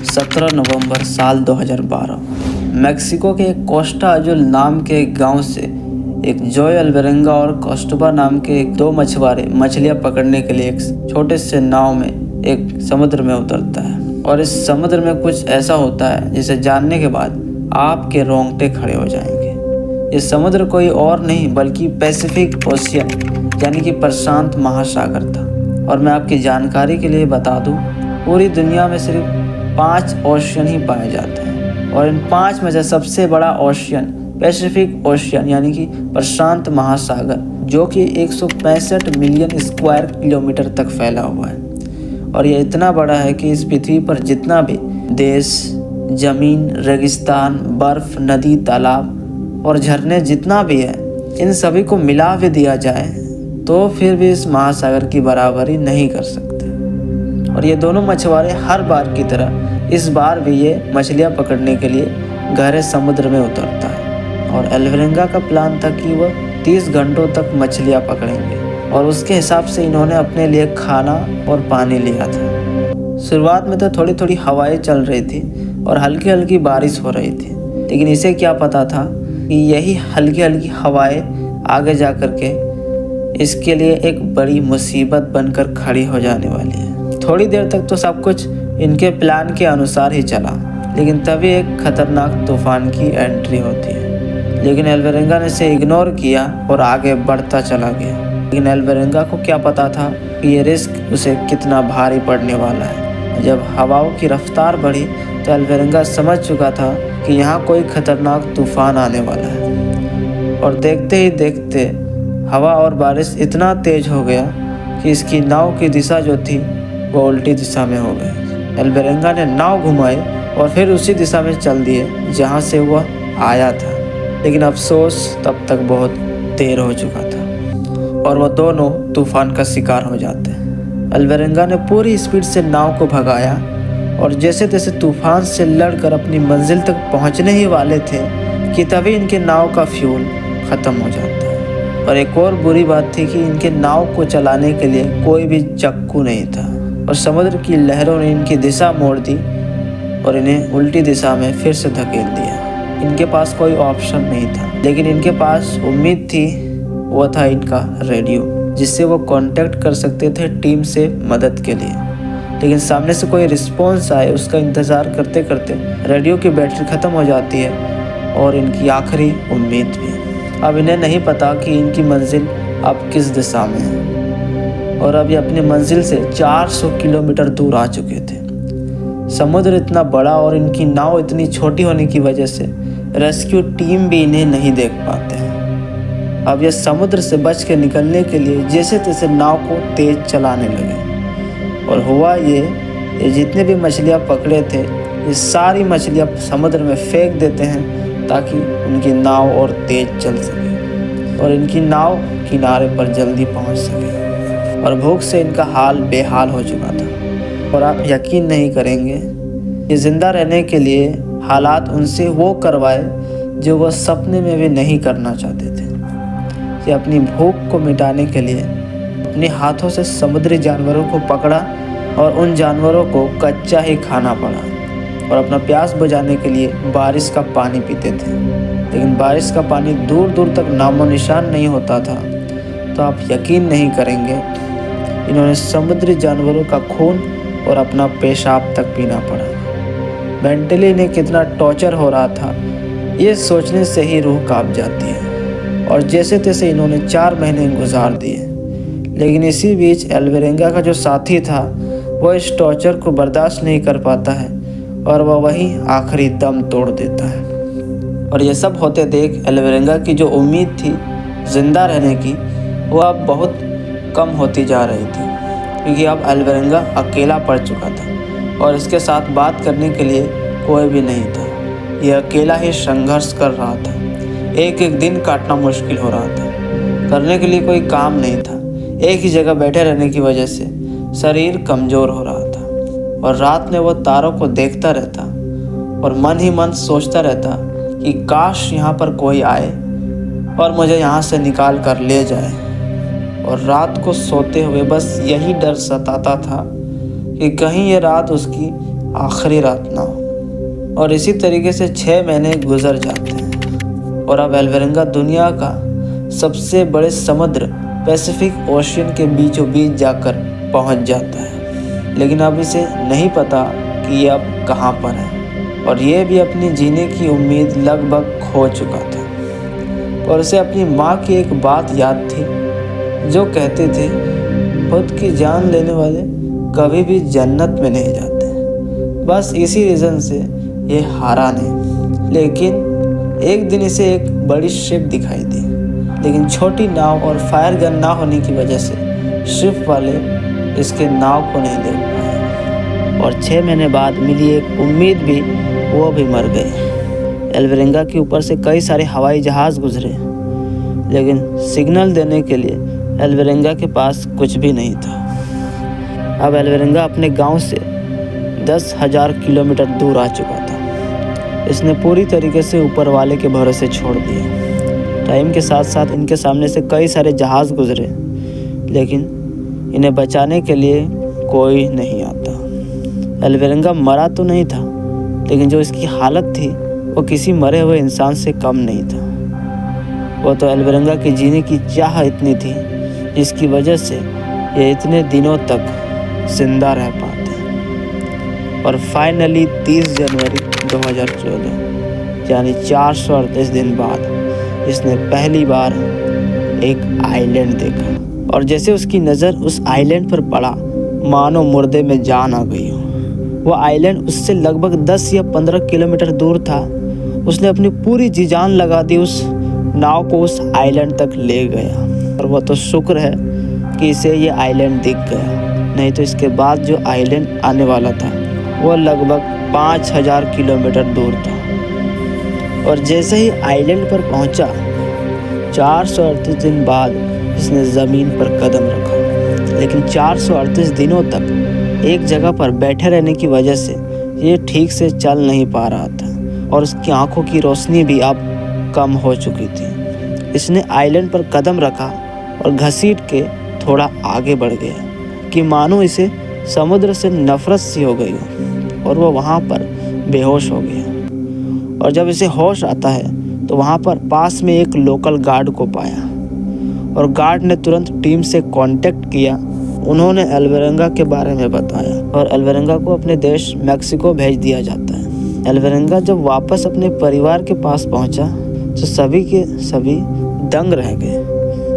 17 नवंबर साल 2012 मेक्सिको के कोस्टा अजुल नाम के एक गांव से एक जोय अल्वेरेंगा और कोस्टोबा नाम के दो मछुआरे मछलियां पकड़ने के लिए एक छोटे से नाव में एक समुद्र में उतरता है। और इस समुद्र में कुछ ऐसा होता है जिसे जानने के बाद आपके रोंगटे खड़े हो जाएंगे। ये समुद्र कोई और नहीं बल्कि पैसिफिक ओशियन यानी कि प्रशांत महासागर था। और मैं आपकी जानकारी के लिए बता दूं, पूरी दुनिया में सिर्फ 5 ओशियन ही पाए जाते हैं और इन 5 में से सबसे बड़ा ओशियन पैसिफिक ओशियन यानी कि प्रशांत महासागर, जो कि 165 मिलियन स्क्वायर किलोमीटर तक फैला हुआ है। और ये इतना बड़ा है कि इस पृथ्वी पर जितना भी देश, जमीन, रेगिस्तान, बर्फ, नदी, तालाब और झरने जितना भी है, इन सभी को मिला भी दिया जाए तो फिर भी इस महासागर की बराबरी नहीं कर सकते। और ये दोनों मछुआरे हर बार की तरह इस बार भी ये मछलियाँ पकड़ने के लिए गहरे समुद्र में उतरता है। और अल्वेरेंगा का प्लान था कि वह 30 घंटों तक मछलियाँ पकड़ेंगे और उसके हिसाब से इन्होंने अपने लिए खाना और पानी लिया था। शुरुआत में तो थोड़ी थोड़ी हवाएं चल रही थी और हल्की हल्की बारिश हो रही थी, लेकिन इसे क्या पता था कि यही हल्की हल्की हवाएं आगे जा कर के इसके लिए एक बड़ी मुसीबत बनकर खड़ी हो जाने वाली है। थोड़ी देर तक तो सब कुछ इनके प्लान के अनुसार ही चला, लेकिन तभी एक खतरनाक तूफान की एंट्री होती है। लेकिन अल्वेरेंगा ने इसे इग्नोर किया और आगे बढ़ता चला गया। लेकिन अल्वेरेंगा को क्या पता था कि ये रिस्क उसे कितना भारी पड़ने वाला है। जब हवाओं की रफ्तार बढ़ी तो अल्वेरेंगा समझ चुका था कि यहाँ कोई खतरनाक तूफान आने वाला है। और देखते ही देखते हवा और बारिश इतना तेज हो गया कि इसकी नाव की दिशा जो थी वो उल्टी दिशा में हो गई। अल्वेरेंगा ने नाव घुमाई और फिर उसी दिशा में चल दिए जहाँ से वह आया था। लेकिन अफसोस तब तक बहुत देर हो चुका था और वह दोनों तूफान का शिकार हो जाते हैं। अल्वेरेंगा ने पूरी स्पीड से नाव को भगाया और जैसे तैसे तूफान से लड़कर अपनी मंजिल तक पहुंचने ही वाले थे कि तभी इनके नाव का फ्यूल ख़त्म हो जाता है। और एक और बुरी बात थी कि इनके नाव को चलाने के लिए कोई भी चक्कू नहीं था और समुद्र की लहरों ने इनकी दिशा मोड़ दी और इन्हें उल्टी दिशा में फिर से धकेल दिया। इनके पास कोई ऑप्शन नहीं था, लेकिन इनके पास उम्मीद थी, वो था इनका रेडियो, जिससे वो कांटेक्ट कर सकते थे टीम से मदद के लिए। लेकिन सामने से कोई रिस्पॉन्स आए उसका इंतज़ार करते करते रेडियो की बैटरी ख़त्म हो जाती है और इनकी आखिरी उम्मीद भी। अब इन्हें नहीं पता कि इनकी मंजिल अब किस दिशा में है और अब ये अपनी मंजिल से 400 किलोमीटर दूर आ चुके थे। समुद्र इतना बड़ा और इनकी नाव इतनी छोटी होने की वजह से रेस्क्यू टीम भी इन्हें नहीं देख पाते हैं। अब ये समुद्र से बच के निकलने के लिए जैसे तैसे नाव को तेज चलाने लगे और हुआ ये जितने भी मछलियाँ पकड़े थे ये सारी मछलियाँ समुद्र में फेंक देते हैं ताकि उनकी नाव और तेज चल सके और इनकी नाव किनारे पर जल्दी पहुंच सके। और भूख से इनका हाल बेहाल हो चुका था और आप यकीन नहीं करेंगे, ये ज़िंदा रहने के लिए हालात उनसे वो करवाए जो वह सपने में भी नहीं करना चाहते थे। ये अपनी भूख को मिटाने के लिए अपने हाथों से समुद्री जानवरों को पकड़ा और उन जानवरों को कच्चा ही खाना पड़ा और अपना प्यास बुझाने के लिए बारिश का पानी पीते थे। लेकिन बारिश का पानी दूर दूर तक नामो निशान नहीं होता था। तो आप यकीन नहीं करेंगे, इन्होंने समुद्री जानवरों का खून और अपना पेशाब तक पीना पड़ा। मेंटली इन्हें कितना टॉर्चर हो रहा था ये सोचने से ही रूह कांप जाती है। और जैसे तैसे इन्होंने 4 महीने गुजार दिए। लेकिन इसी बीच अल्वेरेंगा का जो साथी था वो इस टॉर्चर को बर्दाश्त नहीं कर पाता है और वह वहीं आखिरी दम तोड़ देता है। और ये सब होते देख अल्वेरेंगा की जो उम्मीद थी ज़िंदा रहने की वो अब बहुत कम होती जा रही थी, क्योंकि अब अल्वेरेंगा अकेला पड़ चुका था और इसके साथ बात करने के लिए कोई भी नहीं था। यह अकेला ही संघर्ष कर रहा था। एक एक दिन काटना मुश्किल हो रहा था। करने के लिए कोई काम नहीं था। एक ही जगह बैठे रहने की वजह से शरीर कमज़ोर हो रहा था और रात में वो तारों को देखता रहता और मन ही मन सोचता रहता कि काश यहाँ पर कोई आए और मुझे यहाँ से निकाल कर ले जाए। और रात को सोते हुए बस यही डर सताता था कि कहीं ये रात उसकी आखिरी रात ना हो। और इसी तरीके से 6 महीने गुजर जाते हैं और अब एल्वेरंगा दुनिया का सबसे बड़े समुद्र पैसिफिक ओशियन के बीचों बीच जाकर पहुंच जाता है। लेकिन अब इसे नहीं पता कि ये अब कहाँ पर है और ये भी अपनी जीने की उम्मीद लगभग खो चुका था। और उसे अपनी माँ की एक बात याद थी जो कहते थे, खुद की जान लेने वाले कभी भी जन्नत में नहीं जाते। बस इसी रीज़न से ये हारा नहीं। लेकिन एक दिन इसे एक बड़ी शिप दिखाई दी, लेकिन छोटी नाव और फायर गन ना होने की वजह से शिप वाले इसके नाव को नहीं देख पाए और 6 महीने बाद मिली एक उम्मीद भी वो भी मर गई। एल्वेरंगा के ऊपर से कई सारे हवाई जहाज़ गुजरे, लेकिन सिग्नल देने के लिए एल्वेरंगा के पास कुछ भी नहीं था। अब एल्वेरंगा अपने गांव से 10,000 किलोमीटर दूर आ चुका था। इसने पूरी तरीके से ऊपर वाले के भरोसे छोड़ दिया। टाइम के साथ साथ इनके सामने से कई सारे जहाज़ गुजरे, लेकिन इन्हें बचाने के लिए कोई नहीं आता। एल्वेरंगा मरा तो नहीं था, लेकिन जो इसकी हालत थी वो किसी मरे हुए इंसान से कम नहीं था। वो तो एल्वेरंगा के जीने की चाह इतनी थी जिसकी वजह से ये इतने दिनों तक जिंदा रह पाते। और फाइनली 30 जनवरी 2014 यानी 438 दिन बाद इसने पहली बार एक आइलैंड देखा। और जैसे उसकी नज़र उस आइलैंड पर पड़ा, मानो मुर्दे में जान आ गई हो। वो आइलैंड उससे लगभग 10 या 15 किलोमीटर दूर था। उसने अपनी पूरी जी जान लगा दी उस नाव को उस आइलैंड तक ले गया। और वो तो शुक्र है कि इसे ये आइलैंड दिख गया, नहीं तो इसके बाद जो आइलैंड आने वाला था वो लगभग 5,000 किलोमीटर दूर था। और जैसे ही आइलैंड पर पहुंचा, 438 दिन बाद इसने ज़मीन पर कदम रखा। लेकिन 438 दिनों तक एक जगह पर बैठे रहने की वजह से ये ठीक से चल नहीं पा रहा था और उसकी आंखों की रोशनी भी अब कम हो चुकी थी। इसने आइलैंड पर कदम रखा और घसीट के थोड़ा आगे बढ़ गया कि मानो इसे समुद्र से नफरत सी हो गई हो और वो वहाँ पर बेहोश हो गया। और जब इसे होश आता है तो वहाँ पर पास में एक लोकल गार्ड को पाया और गार्ड ने तुरंत टीम से कांटेक्ट किया। उन्होंने एल्वेरंगा के बारे में बताया और एल्वेरंगा को अपने देश मैक्सिको भेज दिया जाता है। एल्वेरंगा जब वापस अपने परिवार के पास पहुंचा तो सभी के सभी दंग रह गए,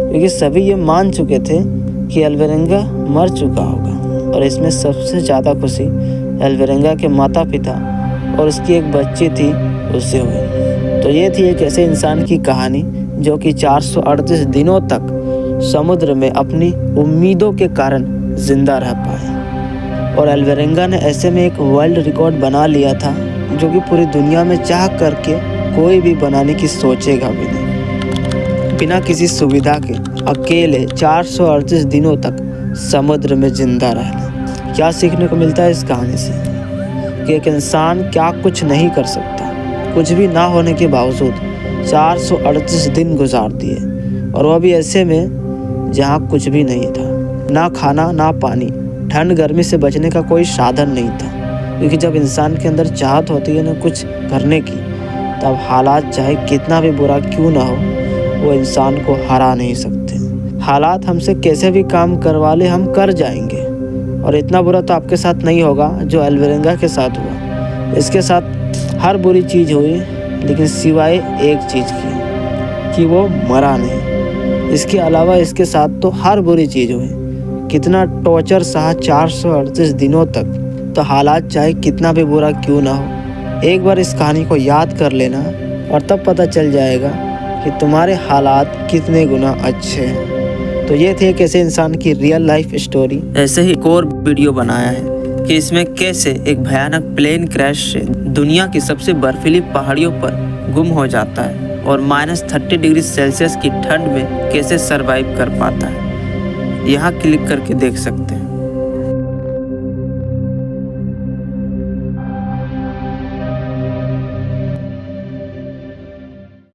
क्योंकि सभी ये मान चुके थे कि एल्वेरंगा मर चुका होगा। और इसमें सबसे ज़्यादा खुशी एल्वेरंगा के माता पिता और उसकी एक बच्ची थी उससे हुई। तो ये थी एक ऐसे इंसान की कहानी जो कि 438 दिनों तक समुद्र में अपनी उम्मीदों के कारण जिंदा रह पाया। और एल्वेरंगा ने ऐसे में एक वर्ल्ड रिकॉर्ड बना लिया था जो कि पूरी दुनिया में चाह करके कोई भी बनाने की सोचेगा भी नहीं। बिना किसी सुविधा के अकेले 438 दिनों तक समुद्र में जिंदा रहना। क्या सीखने को मिलता है इस कहानी से कि एक इंसान क्या कुछ नहीं कर सकता। कुछ भी ना होने के बावजूद 438 दिन गुजार दिए, और वह भी ऐसे में जहाँ कुछ भी नहीं था, ना खाना ना पानी, ठंड गर्मी से बचने का कोई साधन नहीं था। क्योंकि जब इंसान के अंदर चाहत होती है ना कुछ करने की, तब हालात चाहे कितना भी बुरा क्यों ना हो, वो इंसान को हरा नहीं सकते। हालात हमसे कैसे भी काम करवा ले, हम कर जाएंगे। और इतना बुरा तो आपके साथ नहीं होगा जो एल्वेरंगा के साथ हुआ। इसके साथ हर बुरी चीज़ हुई, लेकिन सिवाय एक चीज़ की कि वो मरा नहीं। इसके अलावा इसके साथ तो हर बुरी चीज़ हुई। कितना टॉर्चर सहा 438 दिनों तक। तो हालात चाहे कितना भी बुरा क्यों ना हो, एक बार इस कहानी को याद कर लेना और तब पता चल जाएगा कि तुम्हारे हालात कितने गुना अच्छे हैं। तो ये थे एक ऐसे इंसान की रियल लाइफ स्टोरी। ऐसे ही एक और वीडियो बनाया है कि इसमें कैसे एक भयानक प्लेन क्रैश से दुनिया की सबसे बर्फीली पहाड़ियों पर गुम हो जाता है और -30 डिग्री सेल्सियस की ठंड में कैसे सरवाइव कर पाता है। यहाँ क्लिक करके देख सकते हैं।